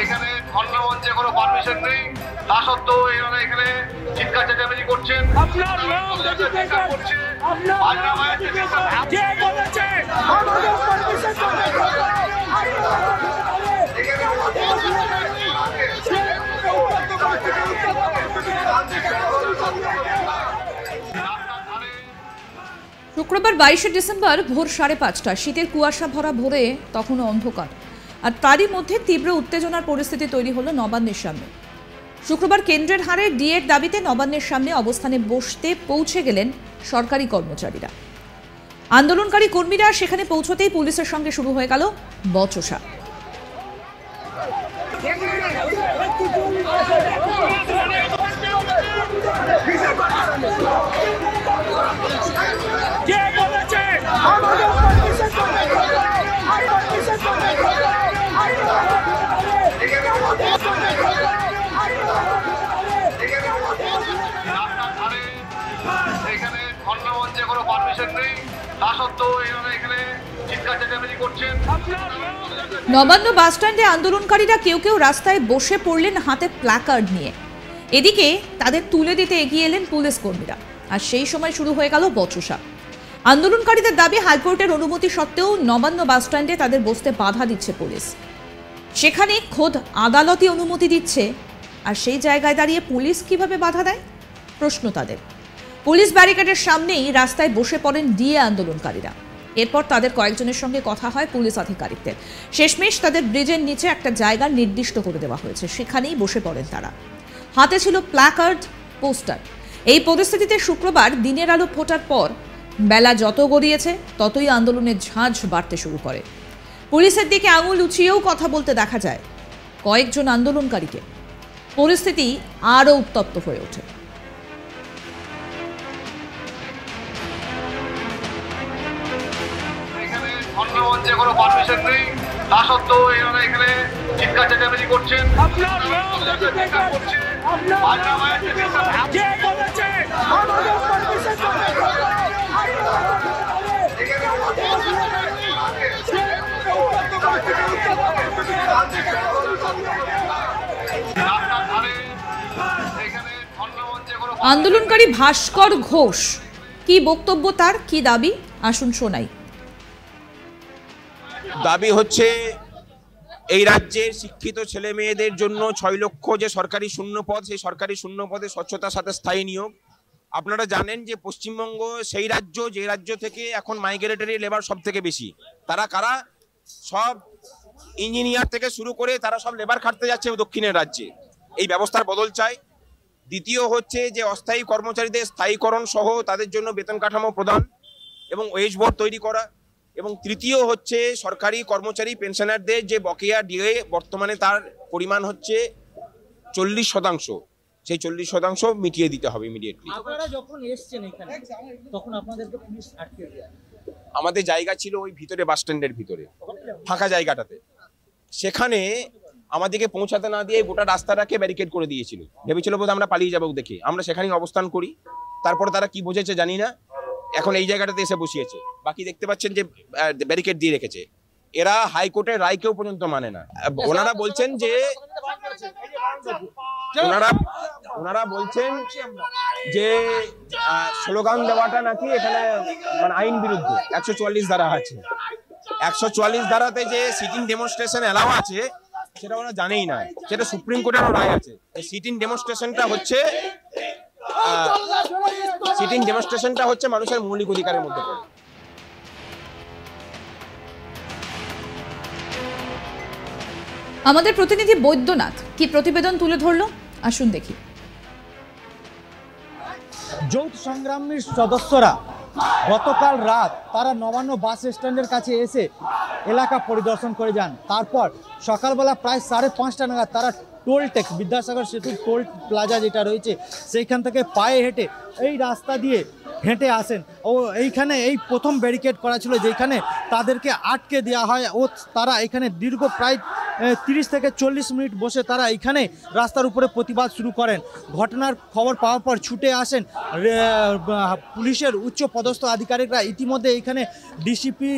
এখানে ধর্মমঞ্চে কোনো পারমিশন নেই, তা সত্ত্বেও এনারা এখানে চিৎকার চেঁচামেচি করছেন। শুক্রবার 22শে ডিসেম্বর ভোর 5:30 শীতের কুয়াশা ভরা ভোরে তখনও অন্ধকার, আর তারই মধ্যে তীব্র উত্তেজনার পরিস্থিতি তৈরি হলো নবান্নের সামনে। শুক্রবার কেন্দ্রের হারে ডিএর দাবিতে নবান্নের সামনে অবস্থানে বসতে পৌঁছে গেলেন সরকারি কর্মচারীরা। আন্দোলনকারী কর্মীরা সেখানে পৌঁছতেই পুলিশের সঙ্গে শুরু হয়ে গেল বচসা। এখানে ধর্মমঞ্চে কোনো পারমিশন নেই, তা সত্ত্বেও এনারা এখানে চিৎকার চেঁচামেচি করছেন। নবান্ন বাসস্ট্যান্ডে আন্দোলনকারীরা কেউ কেউ রাস্তায় বসে পড়লেন হাতে প্ল্যাকার্ড নিয়ে। এদিকে তাদের তুলে দিতে এগিয়ে এলেন পুলিশ কর্মীরা, আর সেই সময় শুরু হয়ে গেল বচসা। আন্দোলনকারীদের দাবি, হাইকোর্টের অনুমতি সত্ত্বেও নবান্ন বাসস্ট্যান্ডে তাদের বসতে বাধা দিচ্ছে পুলিশ। সেখানে খোদ আদালতি অনুমতি দিচ্ছে, আর সেই জায়গায় দাঁড়িয়ে পুলিশ কিভাবে বাধা দেয় প্রশ্ন তাদের। পুলিশ ব্যারিকেডের সামনেই রাস্তায় বসে পড়েন ডিএ আন্দোলনকারীরা। এরপর তাদের কয়েকজনের সঙ্গে কথা হয় পুলিশ আধিকারিকদের। শেষমেশ তাদের ব্রিজের নিচে একটা জায়গা নির্দিষ্ট করে দেওয়া হয়েছে, সেখানেই বসে পড়েন তারা। হাতে ছিল প্ল্যাকার্ড, পোস্টার। এই পরিস্থিতিতে শুক্রবার দিনের আলো ফোটার পর বেলা যত গড়িয়েছে ততই আন্দোলনের ঝাঁঝ বাড়তে শুরু করে। পুলিশের দিকে আঙুল উঁচিয়েও কথা বলতে দেখা যায় কয়েকজন আন্দোলনকারীকে। পরিস্থিতি আরও উত্তপ্ত হয়ে ওঠে। ধর্মমঞ্চে কোনো পারমিশন নেই, তা সত্ত্বেও এনারা এখানে চিৎকার চেঁচামেচি করছেন। আন্দোলনকারী ভাস্কর ঘোষ, কি বক্তব্য তার, কি দাবি, আসুন শোনাই। দাবি হচ্ছে এই রাজ্যের শিক্ষিত ছেলে মেয়েদের জন্য 6 লক্ষ যে সরকারি শূন্যপদ, সেই সরকারি শূন্যপদে স্বচ্ছতার সাথে স্থায়ী নিয়োগ। আপনারা জানেন যে পশ্চিমবঙ্গ সেই রাজ্য যে রাজ্য থেকে এখন মাইগ্রেটরি লেবার সব থেকে বেশি। তারা কারা? সব ইঞ্জিনিয়ার থেকে শুরু করে তারা সব লেবার খাটতে যাচ্ছে দক্ষিণের রাজ্যে। এই ব্যবস্থার বদল চাই। দ্বিতীয় হচ্ছে যে অস্থায়ী কর্মচারীদের স্থায়ীকরণ সহ তাদের জন্য বেতন কাঠামো প্রদান এবং ওয়েজ বোর্ড তৈরি করা। এবং তৃতীয় হচ্ছে সরকারি কর্মচারী পেনশনারদের যে বকেয়া ডিএ বর্তমানে তার পরিমাণ হচ্ছে 40%, সেই 40% মিটিয়ে দিতে হবে ইমিডিয়েটলি। আপনারা যখন এসেছেন এখানে তখন আপনাদেরকে পুলিশ আটকে দেয়? আমাদের জায়গা ছিল ওই ভিতরে, বাস স্ট্যান্ডের ভিতরে ফাঁকা জায়গাটাতে। সেখানে আমাদেরকে পৌঁছাতে না দিয়ে গোটা রাস্তাটাকে ব্যারিকেড করে দিয়েছিল। ভেবেছিল বোধ আমরা পালিয়ে যাবো দেখে। আমরা সেখানেই অবস্থান করি। তারপরে তারা কি বুঝেছে জানি না, এখন এই জায়গাটাতে এসে বসিয়েছে। বাকি দেখতে পাচ্ছেন যে ব্যারিকেড দিয়ে রেখেছে। এরা হাইকোর্টের রায়কেও পর্যন্ত মানে না। ওনারা বলছেন যে স্লোগান দেওয়াটা নাকি এখানে মানে আইন বিরুদ্ধে। 144 ধারা আছে। 144 ধারাতে যে সিটিং ডেমনস্ট্রেশন এলাও আছে সেটা ওরা জানেই না। সেটা সুপ্রিম কোর্টেরও রায় আছে। এই সিটিং ডেমনস্ট্রেশনটা হচ্ছে মানুষের মৌলিক অধিকারের মধ্যে পড়ে। আমাদের প্রতিনিধি বৈদ্যনাথ কি প্রতিবেদন তুলে ধরলো, আসুন দেখি। যৌথ সংগ্রামীর সদস্যরা গতকাল রাত তারা নবান্ন বাস স্ট্যান্ডের কাছে এসে এলাকা পরিদর্শন করে যান। তারপর সকালবেলা প্রায় 5:30 নাগাদ তারা টোল ট্যাক্স বিদ্যাসাগর সেতু টোল প্লাজা যেটা রয়েছে সেইখান থেকে পায়ে হেঁটে এই রাস্তা দিয়ে হেঁটে আসেন ও এইখানে এই প্রথম ব্যারিকেড করা ছিল যেখানে তাদেরকে আটকে দেওয়া হয় ও তারা এখানে দীর্ঘ প্রায় 30 থেকে 40 মিনিট বসে তারা এখানে রাস্তার উপরে প্রতিবাদ শুরু করেন। ঘটনার খবর পাওয়ার পর ছুটে আসেন পুলিশের উচ্চ পদস্থ আধিকারিকরা। ইতিমধ্যে এখানে ডিসিপি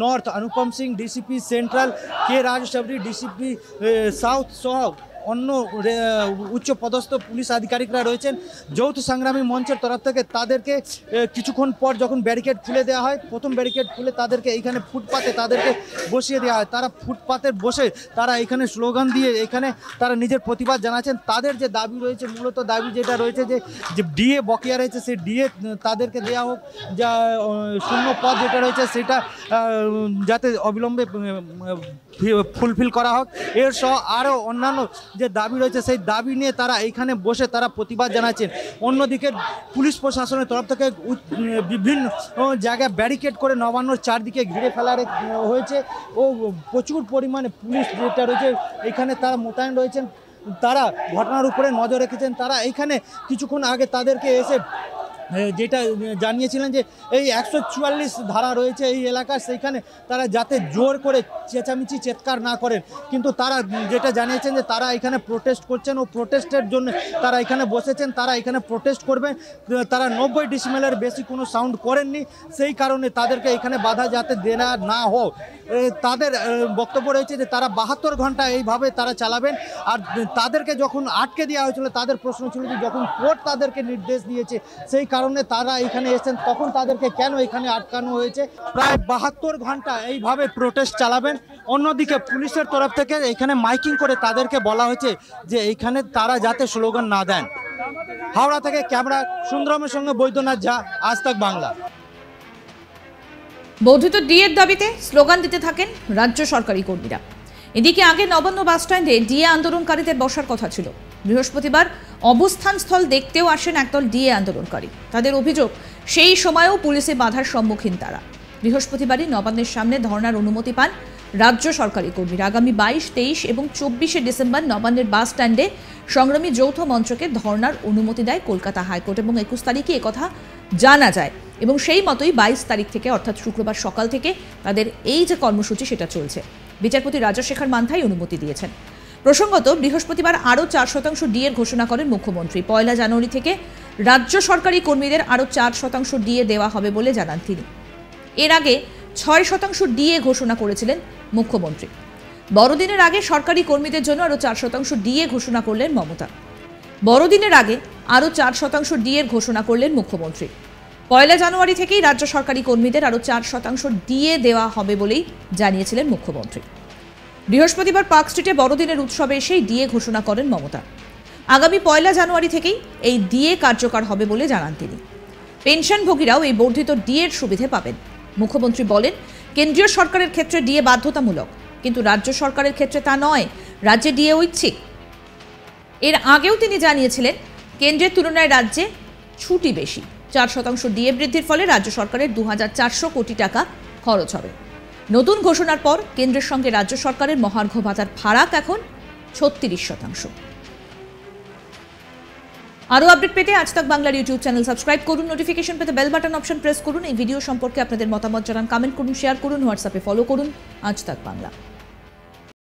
নর্থ অনুপম সিং, ডিসিপি সেন্ট্রাল কে রাজ সাবরি, ডিসিপি সাউথ সহ অন্য উচ্চ পদস্থ পুলিশ আধিকারিকরা রয়েছেন। যৌথ সংগ্রামী মঞ্চের তরফ থেকে তাদেরকে কিছুক্ষণ পর যখন ব্যারিকেড খুলে দেওয়া হয়, প্রথম ব্যারিকেড খুলে তাদেরকে এইখানে ফুটপাতে তাদেরকে বসিয়ে দেওয়া হয়। তারা ফুটপাতে বসে তারা এখানে স্লোগান দিয়ে এখানে তারা নিজের প্রতিবাদ জানাচ্ছেন। তাদের যে দাবি রয়েছে, মূলত দাবি যেটা রয়েছে যে ডিএ বকেয়া রয়েছে সেই ডিএ তাদেরকে দেওয়া হোক, যা শূন্য পদ যেটা রয়েছে সেটা যাতে অবিলম্বে ফুলফিল করা হোক। এর সহ আরও অন্যান্য যে দাবি রয়েছে সেই দাবি নিয়ে তারা এইখানে বসে তারা প্রতিবাদ জানাচ্ছেন। অন্যদিকে পুলিশ প্রশাসনের তরফ থেকে বিভিন্ন জায়গায় ব্যারিকেড করে নবান্নর চারদিকে ঘিরে ফেলা হয়েছে ও প্রচুর পরিমাণে পুলিশ যেটা রয়েছে এখানে তারা মোতায়েন রয়েছেন। তারা ঘটনার উপরে নজর রেখেছেন। তারা এইখানে কিছুক্ষণ আগে তাদেরকে এসে যেটা জানিয়েছিলেন যে এই 144 ধারা রয়েছে এই এলাকার, সেইখানে তারা যাতে জোর করে চেঁচামেচি চিৎকার না করেন, কিন্তু তারা যেটা জানিয়েছেন যে তারা এখানে প্রোটেস্ট করছেন ও প্রোটেস্টের জন্য তারা এখানে বসেছেন। তারা এখানে প্রোটেস্ট করবেন। তারা 90 ডেসিমেলের বেশি কোনো সাউন্ড করেননি, সেই কারণে তাদেরকে এখানে বাধা যাতে দেনা না হোক। তাদের বক্তব্য রয়েছে যে তারা 72 ঘন্টা এইভাবে তারা চালাবেন। আর তাদেরকে যখন আটকে দেওয়া হয়েছিল তাদের প্রশ্ন ছিল যে যখন কোর্ট তাদেরকে নির্দেশ দিয়েছে সেই কারণে তারা এখানে এসেছেন, তখন তাদেরকে কেন এখানে আটকানো হয়েছে। প্রায় 72 ঘন্টা এইভাবে প্রোটেস্ট চালাবেন। অন্যদিকে পুলিশের তরফ থেকে এখানে মাইকিং করে তাদেরকে বলা হয়েছে যে এইখানে তারা যাতে স্লোগান না দেন। হাওড়া থেকে ক্যামেরা সুন্দরমের সঙ্গে বৈদ্যনাথ ঝা, আজ তাক বাংলা। বর্ধিত ডিএর দাবিতে স্লোগান দিতে থাকেন রাজ্য সরকারি কর্মীরা। এদিকে আগে নবান্ন বাসস্ট্যান্ডে ডিএ আন্দোলনকারীদের বসার কথা ছিল। বৃহস্পতিবার অবস্থান স্থল দেখতেও আসেন একদল ডিএ আন্দোলনকারী। তাদের অভিযোগ সেই সময়েও পুলিশে বাধার সম্মুখীন তারা। বৃহস্পতিবারই নবান্নের সামনে ধর্নার অনুমতি পান রাজ্য সরকারি কর্মীরা। আগামী 22, 23 এবং 24শে ডিসেম্বর নবান্নের বাস স্ট্যান্ডে সংগ্রামী যৌথ মঞ্চকে ধর্নার অনুমতি দেয় কলকাতা হাইকোর্ট এবং 21 তারিখে একথা জানা যায় এবং সেই মতোই 22 তারিখ থেকে অর্থাৎ শুক্রবার সকাল থেকে তাদের এই যে কর্মসূচি সেটা চলছে। বিচারপতি রাজশেখর মান্থাই অনুমতি দিয়েছেন। প্রসঙ্গত বৃহস্পতিবার আরও 4% ডিএর ঘোষণা করেন মুখ্যমন্ত্রী। 1 জানুয়ারি থেকে রাজ্য সরকারি কর্মীদের আরও 4% ডিএ দেওয়া হবে বলে জানান তিনি। এর আগে 6% ডিএ ঘোষণা করেছিলেন মুখ্যমন্ত্রী। বড়দিনের আগে সরকারি কর্মীদের জন্য আরও 4% ডিএ ঘোষণা করলেন মমতা। বড়দিনের আগে আরও 4% ডিএর ঘোষণা করলেন মুখ্যমন্ত্রী। 1 জানুয়ারি থেকেই রাজ্য সরকারি কর্মীদের আরও 4% ডিএ দেওয়া হবে বলেই জানিয়েছিলেন মুখ্যমন্ত্রী। বৃহস্পতিবার পার্ক স্ট্রিটে বড়দিনের উৎসবে এসেই ডিএ ঘোষণা করেন মমতা। আগামী 1 জানুয়ারি থেকেই এই ডিএ কার্যকর হবে বলে জানান তিনি। পেনশনভোগীরাও এই বর্ধিত ডিএর সুবিধে পাবেন। মুখ্যমন্ত্রী বলেন, কেন্দ্রীয় সরকারের ক্ষেত্রে ডিএ বাধ্যতামূলক, কিন্তু রাজ্য সরকারের ক্ষেত্রে তা নয়। রাজ্যে ডিএ ঐচ্ছিক। এর আগেও তিনি জানিয়েছিলেন কেন্দ্রের তুলনায় রাজ্যে ছুটি বেশি। 4% ডিএ বৃদ্ধির ফলে রাজ্য সরকারের 2400 কোটি টাকা খরচ হবে। নতুন ঘোষণার পর কেন্দ্রের সঙ্গে রাজ্য সরকারের মহার্ঘ ভাতার ফারাক এখন 36%। আরও আপডেট পেতে আজ তাক বাংলার ইউটিউব চ্যানেল সাবস্ক্রাইব করুন, নোটিফিকেশন পেতে বেল বাটন অপশন প্রেস করুন। এই ভিডিও সম্পর্কে আপনাদের মতামত জানান, কমেন্ট করুন, শেয়ার করুন, হোয়াটসঅ্যাপে ফলো করুন আজ তাক বাংলা।